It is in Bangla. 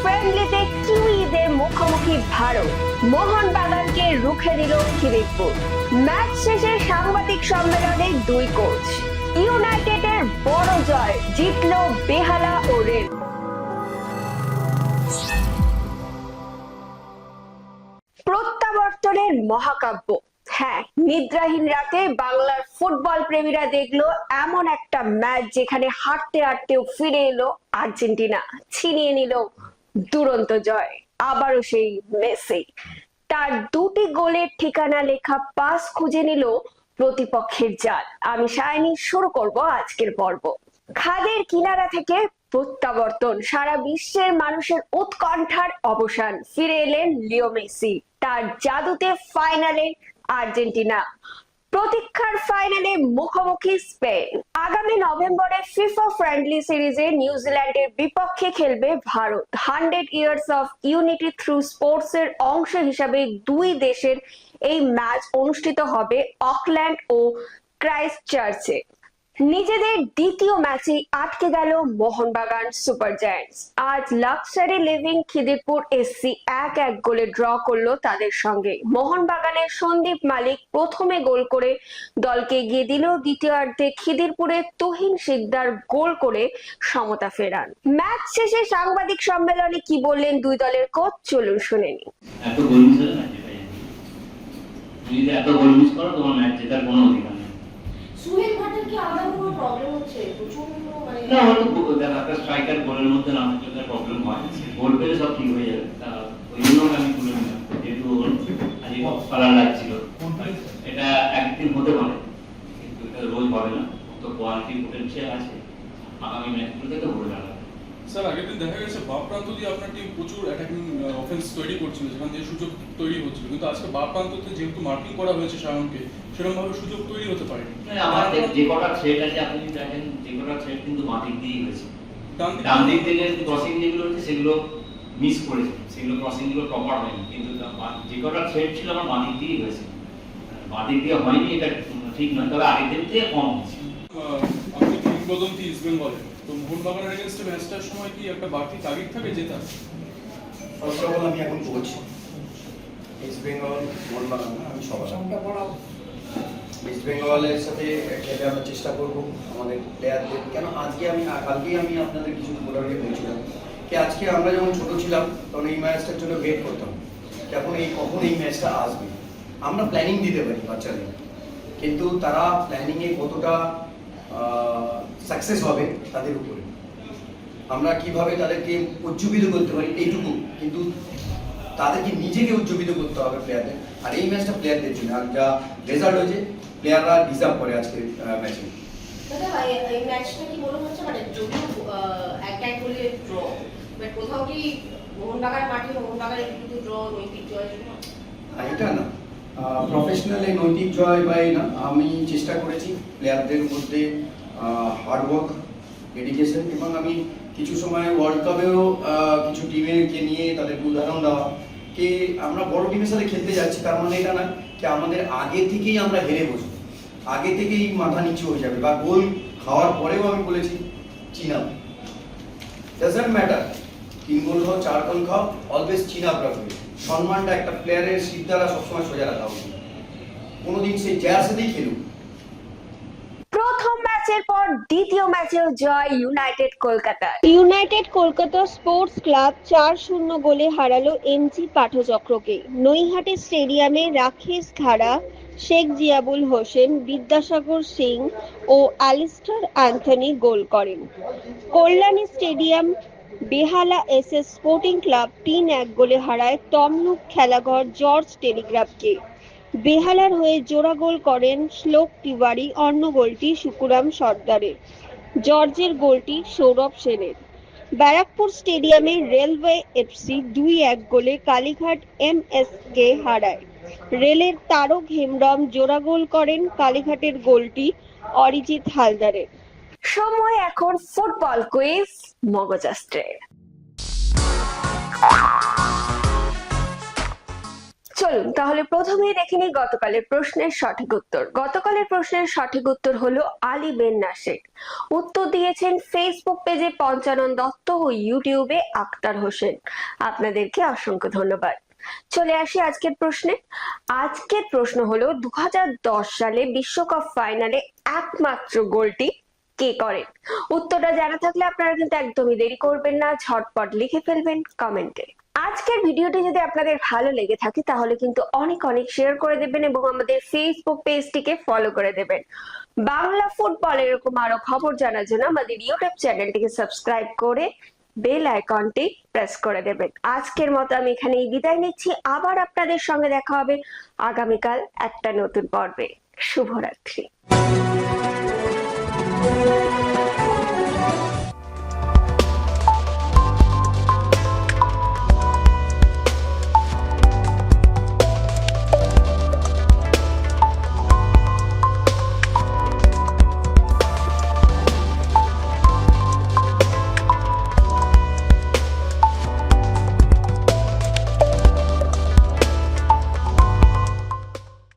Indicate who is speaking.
Speaker 1: ফ্রেন্ডলিতে কিউইদের মুখোমুখি ভারত, মোহনবাগানকে রুখে দিল খিদিরপুর। ম্যাচ শেষে সাংবাদিক সম্মেলনে দুই কোচ। ইউনাইটেডের বড় জয়, জিতল বেহালা ও রেল। প্রত্যাবর্তনের মহাকাব্য। হ্যাঁ, নিদ্রাহীন রাতে বাংলার ফুটবল প্রেমীরা দেখলো এমন একটা ম্যাচ যেখানে হাঁটতে হাঁটতেও ফিরে এলো আর্জেন্টিনা, ছিনিয়ে নিল দুরন্ত জয়। আবারও সেই মেসি তার দুটি গোলের ঠিকানা লেখা পাস খুঁজে নিল প্রতিপক্ষের জাল। আমি শাইনি শুরু করব আজকের পর্ব। খাদের কিনারা থেকে প্রত্যাবর্তন, সারা বিশ্বের মানুষের উৎকণ্ঠার অবসান। ফিরে এলেন লিও মেসি, তার জাদুতে ফাইনালে আর্জেন্টিনা, প্রতীক্ষার ফাইনালে মুখোমুখি স্পেন। আগামী নভেম্বরে ফিফা ফ্রেন্ডলি সিরিজে নিউজিল্যান্ডের বিপক্ষে খেলবে Bharat. 100 years of unity through sports এর অংশ হিসাবে দুই দেশের এই ম্যাচ অনুষ্ঠিত হবে অকল্যান্ড ও ক্রাইস্টচার্চে। নিজেদের দ্বিতীয় ম্যাচে আটকে গেল মোহনবাগান সুপার জায়ান্টস। আজ লাক্সারি লিভিং খিদিরপুর এসসি 1-1 গোলে ড্র করলো তাদের সঙ্গে। মোহনবাগানের সন্দীপ মালিক প্রথমে গোল করে দলকে এগিয়ে দিল। দ্বিতীয়ার্ধে খিদিরপুরের তুহিন শিকদার গোল করে সমতা ফেরান। ম্যাচ শেষে সাংবাদিক সম্মেলনে কি বললেন দুই দলের কোচ, চলুন শুনে নিন।
Speaker 2: এত গোল মিস করো, তোমার ম্যাচ জেতার কোনো অধিকার নেই।
Speaker 3: সুহেল ভাটের কি আলাদা কোনো প্রবলেম হচ্ছে? প্রচন্ড মানে
Speaker 2: না, হয়তো দেখা একটা স্ট্রাইকার গোলের মধ্যে নামতে একটা প্রবলেম হয়, গোল পেলে সব ঠিক হয়ে যাবে। ওই জন্য আমি তুলে নিলাম, যেহেতু আজ পালার লাগছিল। এটা একদিন হতে পারে, কিন্তু এটা রোজ হবে না। তো কোয়ালিটি পোটেনশিয়াল আছে, আগামী ম্যাচগুলোতে তো ভরে যাবে।
Speaker 4: স্যার, আগের দিন দেখা গেছে বাঁ প্রান্ত দিয়ে আপনার টিম প্রচুর অ্যাটাকিং অফেন্স তৈরি করছিল, যেখান দিয়ে সুযোগ তৈরি হচ্ছিল, কিন্তু আজকে বাঁ প্রান্ততে যেহেতু মার্কিং করা হয়েছে শায়নকে, সেরকম ভাবে সুযোগ তৈরি হতে পারেনি।
Speaker 2: আমাদের যে কটা থ্রেড আছে, আপনি দেখেন যে কটা থ্রেড কিন্তু বাঁ দিক দিয়েই হয়েছে। ডান দিক থেকে ক্রসিং যেগুলো হচ্ছে সেগুলো মিস করেছে, সেগুলো ক্রসিং গুলো প্রপার হয়নি। কিন্তু যে কটা থ্রেড ছিল আমার বাঁ দিক দিয়েই হয়েছে, বাঁ দিক দিয়ে হয়নি এটা ঠিক নয়, তবে আগের দিক থেকে কম হয়েছে।
Speaker 4: আপনি কিংবদন্তি ইস্ট বেঙ্গলে, তো মোহনবাগানের এগেইনস্টে ম্যাচটার সময় কি একটা বাড়তি তাগিদ থাকে জেতা?
Speaker 5: ফার্স্ট অফ অল আমি এখন কোচ ইস্ট বেঙ্গল, মোহনবাগান আমি সবার ইস্ট বেঙ্গলের সাথে খেলে আমরা চেষ্টা করব আমাদের প্লেয়ারদের। কেন আজকে কালকেই আমি আপনাদের কিছু বলার আগে বলছিলাম যে আজকে আমরা যখন ছোট ছিলাম তখন এই ম্যাচটার জন্য ওয়েট করতাম কখন এই ম্যাচটা আসবে। আমরা প্ল্যানিং দিতে পারি বাচ্চাদের, কিন্তু তারা প্ল্যানিংয়ে কতটা সাকসেস হবে তাদের উপরে। আমরা কিভাবে তাদেরকে উজ্জীবিত করতে পারি এইটুকু, কিন্তু তাদেরকে নিজেকে উজ্জীবিত করতে হবে প্লেয়ারদের। আর এই ম্যাচটা প্লেয়ারদের জন্য, আর যা রেজাল্ট হয়েছে প্লেয়াররা ডিজার্ভ করে আজকে ম্যাচে।
Speaker 3: দাদা ভাই, এই ম্যাচটা কি মনে হচ্ছে মানে যদিও 1-1 গোলে ড্র, বাট কোথাও কি মোহনবাগান মাঠে মোহনবাগানের বিরুদ্ধে ড্র নৈতিক জয়?
Speaker 5: এটা না প্রফেশনাল এই নৈতিক জয় বা না, আমি চেষ্টা করেছি প্লেয়ারদের মধ্যে হার্ড ওয়ার্ক, ডেডিকেশন, এবং আমি কিছু সময় ওয়ার্ল্ড কাপেও কিছু টিমকে নিয়ে তাদেরকে উদাহরণ দেওয়া যে আমরা বড় টিমের সাথে খেলতে যাচ্ছি, তার মানে এটা না যে আমাদের আগে থেকেই আমরা হেরে বসবো, আগে থেকেই মাথা নিচু হয়ে যাবে, বা গোল খাওয়ার পরেও আমি বলেছি চিনাব, ডাজন্ট ম্যাটার 3 গোল খাও 4 গোল খাও, অলওয়েজ চিনাব রাখবে। সম্মানটা একটা প্লেয়ারের সিদ্ধারা সবসময় সোজা রাখা উচিত, কোনোদিন সে যার সাথেই খেলুক।
Speaker 1: প্রথম ম্যাচের পর দ্বিতীয় ম্যাচেও জয় United Kolkata. United Kolkata sports club 4-0 গোলে হারালো এমজি পাঠচক্রকে। নৈহাটি স্টেডিয়ামে রাকেশ খাড়া, শেখ জিয়াবুল হোসেন, বিদ্যাসাগর সিং ও অ্যালিস্টার অ্যান্থনি গোল করেন। Kalyani stadium Behala SS sporting club 3-1 গোলে হারায় তমলুক খেলাঘর জর্জ টেলিগ্রাফকে। বেহালার হয়ে জোড়া গোল করেন শ্লোক তিওয়ারি, অন্য গোলটি সুকুরাম সর্দারের, জর্জের গোলটি সৌরভ সেনের। ব্যারাকপুর স্টেডিয়ামে রেলওয়ে এফসি 2-1 গোলে কালীঘাট এমএসকে হারায়। রেলের তারক হেমব্রম জোড়া গোল করেন, কালীঘাটের গোলটি অরিজিৎ হালদারের। সময় এখন ফুটবল কুইজ মগজাস্ত্রের। চলুন তাহলে প্রথমেই দেখে নিই গতকালের প্রশ্নের সঠিক উত্তর। গতকালের প্রশ্নের সঠিক উত্তর হলো আলী বেন নাসের। উত্তর দিয়েছেন ফেসবুক পেজে পঞ্চানন দত্ত ও ইউটিউবে আক্তার হোসেন। আপনাদেরকে অসংখ্য ধন্যবাদ। চলে আসি আজকের প্রশ্নে। আজকের প্রশ্ন হলো 2010 সালে বিশ্বকাপ ফাইনালে একমাত্র গোলটি কে করেন? উত্তরটা জানা থাকলে আপনারা কিন্তু একদমই দেরি করবেন না, ঝটপট লিখে ফেলবেন কমেন্টে। আজকের ভিডিওটি যদি আপনাদের ভালো লেগে থাকে তাহলে কিন্তু অনেক অনেক শেয়ার করে দেবেন এবং আমাদের ফেসবুক পেজটিকে ফলো করে দেবেন। বাংলা ফুটবল এরকম আরো খবর জানার জন্য আমাদের ইউটিউব চ্যানেলটিকে সাবস্ক্রাইব করে বেল আইকনটি প্রেস করে দেবেন। আজকের মতো আমি এখানেই বিদায় নিচ্ছি। আবার আপনাদের সঙ্গে দেখা হবে আগামীকাল একটা নতুন পর্বে। শুভরাত্রি।